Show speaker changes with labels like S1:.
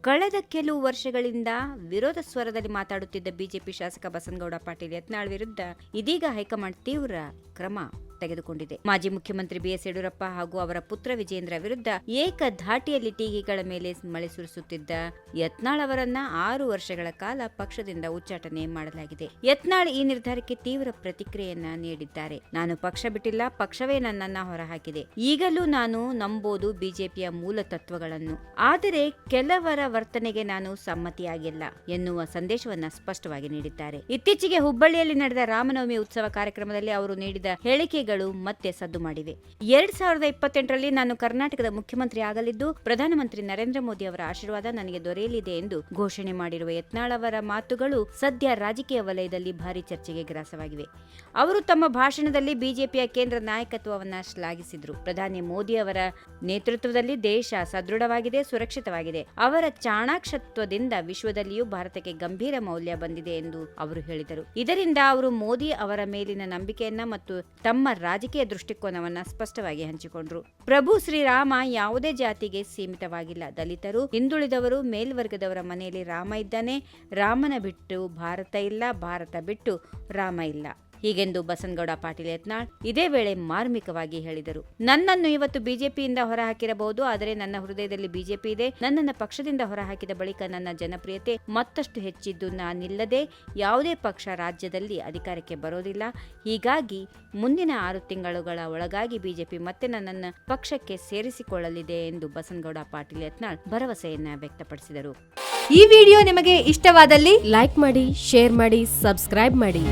S1: ಕಳೆದ ಕೆಲವು ವರ್ಷಗಳಿಂದ ವಿರೋಧ ಸ್ವರದಲ್ಲಿ ಮಾತಾಡುತ್ತಿದ್ದ ಬಿಜೆಪಿ ಶಾಸಕ ಬಸನಗೌಡ ಪಾಟೀಲ್ ಯತ್ನಾಳ್ ವಿರುದ್ಧ ಇದೀಗ ಹೈಕಮಾಂಡ್ ತೀವ್ರ ಕ್ರಮ ತೆಗೆದುಕೊಂಡಿದೆ. ಮಾಜಿ ಮುಖ್ಯಮಂತ್ರಿ ಬಿಎಸ್ ಯಡಿಯೂರಪ್ಪ ಹಾಗೂ ಅವರ ಪುತ್ರ ವಿಜೇಂದ್ರ ವಿರುದ್ಧ ಏಕಧಾಟಿಯಲ್ಲಿ ಟೀಕೆಗಳ ಮೇಲೆ ಮಳೆ ಸುರಿಸುತ್ತಿದ್ದ ಯತ್ನಾಳ್ ಅವರನ್ನ 6 ವರ್ಷಗಳ ಕಾಲ ಪಕ್ಷದಿಂದ ಉಚ್ಚಾಟನೆ ಮಾಡಲಾಗಿದೆ. ಯತ್ನಾಳ್ ಈ ನಿರ್ಧಾರಕ್ಕೆ ತೀವ್ರ ಪ್ರತಿಕ್ರಿಯೆಯನ್ನ ನೀಡಿದ್ದಾರೆ. ನಾನು ಪಕ್ಷ ಬಿಟ್ಟಿಲ್ಲ, ಪಕ್ಷವೇ ನನ್ನನ್ನ ಹೊರಹಾಕಿದೆ. ಈಗಲೂ ನಾನು ನಂಬೋದು ಬಿಜೆಪಿಯ ಮೂಲ ತತ್ವಗಳನ್ನು, ಆದರೆ ಕೆಲವರ ವರ್ತನೆಗೆ ನಾನು ಸಮ್ಮತಿಯಾಗಿಲ್ಲ ಎನ್ನುವ ಸಂದೇಶವನ್ನ ಸ್ಪಷ್ಟವಾಗಿ ನೀಡಿದ್ದಾರೆ. ಇತ್ತೀಚೆಗೆ ಹುಬ್ಬಳ್ಳಿಯಲ್ಲಿ ನಡೆದ ರಾಮನವಮಿ ಉತ್ಸವ ಕಾರ್ಯಕ್ರಮದಲ್ಲಿ ಅವರು ನೀಡಿದ ಹೇಳಿಕೆ ಮತ್ತೆ ಸದ್ದು ಮಾಡಿವೆ. 2028ರಲ್ಲಿ ನಾನು ಕರ್ನಾಟಕದ ಮುಖ್ಯಮಂತ್ರಿ ಆಗಲಿದ್ದು ಪ್ರಧಾನಮಂತ್ರಿ ನರೇಂದ್ರ ಮೋದಿ ಅವರ ಆಶೀರ್ವಾದ ನನಗೆ ದೊರೆಯಲಿದೆ ಎಂದು ಘೋಷಣೆ ಮಾಡಿರುವ ಯತ್ನಾಳ್ ಅವರ ಮಾತುಗಳು ಸದ್ಯ ರಾಜಕೀಯ ವಲಯದಲ್ಲಿ ಭಾರಿ ಚರ್ಚೆಗೆ ಗ್ರಾಸವಾಗಿವೆ. ಅವರು ತಮ್ಮ ಭಾಷಣದಲ್ಲಿ ಬಿಜೆಪಿಯ ಕೇಂದ್ರ ನಾಯಕತ್ವವನ್ನ ಶ್ಲಾಘಿಸಿದ್ರು. ಪ್ರಧಾನಿ ಮೋದಿ ಅವರ ನೇತೃತ್ವದಲ್ಲಿ ದೇಶ ಸದೃಢವಾಗಿದೆ, ಸುರಕ್ಷಿತವಾಗಿದೆ. ಅವರ ಚಾಣಾಕ್ಷತ್ವದಿಂದ ವಿಶ್ವದಲ್ಲಿಯೂ ಭಾರತಕ್ಕೆ ಗಂಭೀರ ಮೌಲ್ಯ ಬಂದಿದೆ ಎಂದು ಅವರು ಹೇಳಿದರು. ಇದರಿಂದ ಅವರು ಮೋದಿ ಅವರ ಮೇಲಿನ ನಂಬಿಕೆಯನ್ನ ಮತ್ತು ತಮ್ಮ ರಾಜಕೀಯ ದೃಷ್ಟಿಕೋನವನ್ನ ಸ್ಪಷ್ಟವಾಗಿ ಹಂಚಿಕೊಂಡ್ರು. ಪ್ರಭು ಶ್ರೀರಾಮ ಯಾವುದೇ ಜಾತಿಗೆ ಸೀಮಿತವಾಗಿಲ್ಲ. ದಲಿತರು, ಹಿಂದುಳಿದವರು, ಮೇಲ್ವರ್ಗದವರ ಮನೆಯಲ್ಲಿ ರಾಮ ಇದ್ದಾನೆ. ರಾಮನ ಬಿಟ್ಟು ಭಾರತ ಇಲ್ಲ, ಭಾರತ ಬಿಟ್ಟು ರಾಮ ಇಲ್ಲ. ಹೀಗೆಂದು ಬಸನಗೌಡ ಪಾಟೀಲ್ ಯತ್ನಾಳ್ ಇದೇ ವೇಳೆ ಮಾರ್ಮಿಕವಾಗಿ ಹೇಳಿದರು. ನನ್ನನ್ನು ಇವತ್ತು ಬಿಜೆಪಿಯಿಂದ ಹೊರಹಾಕಿರಬಹುದು, ಆದರೆ ನನ್ನ ಹೃದಯದಲ್ಲಿ ಬಿಜೆಪಿ ಇದೆ. ನನ್ನನ್ನು ಪಕ್ಷದಿಂದ ಹೊರಹಾಕಿದ ಬಳಿಕ ನನ್ನ ಜನಪ್ರಿಯತೆ ಮತ್ತಷ್ಟು ಹೆಚ್ಚಿದ್ದು ನಾನಿಲ್ಲದೆ ಯಾವುದೇ ಪಕ್ಷ ರಾಜ್ಯದಲ್ಲಿ ಅಧಿಕಾರಕ್ಕೆ ಬರೋದಿಲ್ಲ. ಹೀಗಾಗಿ ಮುಂದಿನ 6 ತಿಂಗಳುಗಳ ಒಳಗಾಗಿ ಬಿಜೆಪಿ ಮತ್ತೆ ನನ್ನನ್ನು ಪಕ್ಷಕ್ಕೆ ಸೇರಿಸಿಕೊಳ್ಳಲಿದೆ ಎಂದು ಬಸನಗೌಡ ಪಾಟೀಲ್ ಯತ್ನಾಳ್ ಭರವಸೆಯನ್ನ ವ್ಯಕ್ತಪಡಿಸಿದರು.
S2: ಈ ವಿಡಿಯೋ ನಿಮಗೆ ಇಷ್ಟವಾದಲ್ಲಿ ಲೈಕ್ ಮಾಡಿ, ಶೇರ್ ಮಾಡಿ, ಸಬ್ಸ್ಕ್ರೈಬ್ ಮಾಡಿ.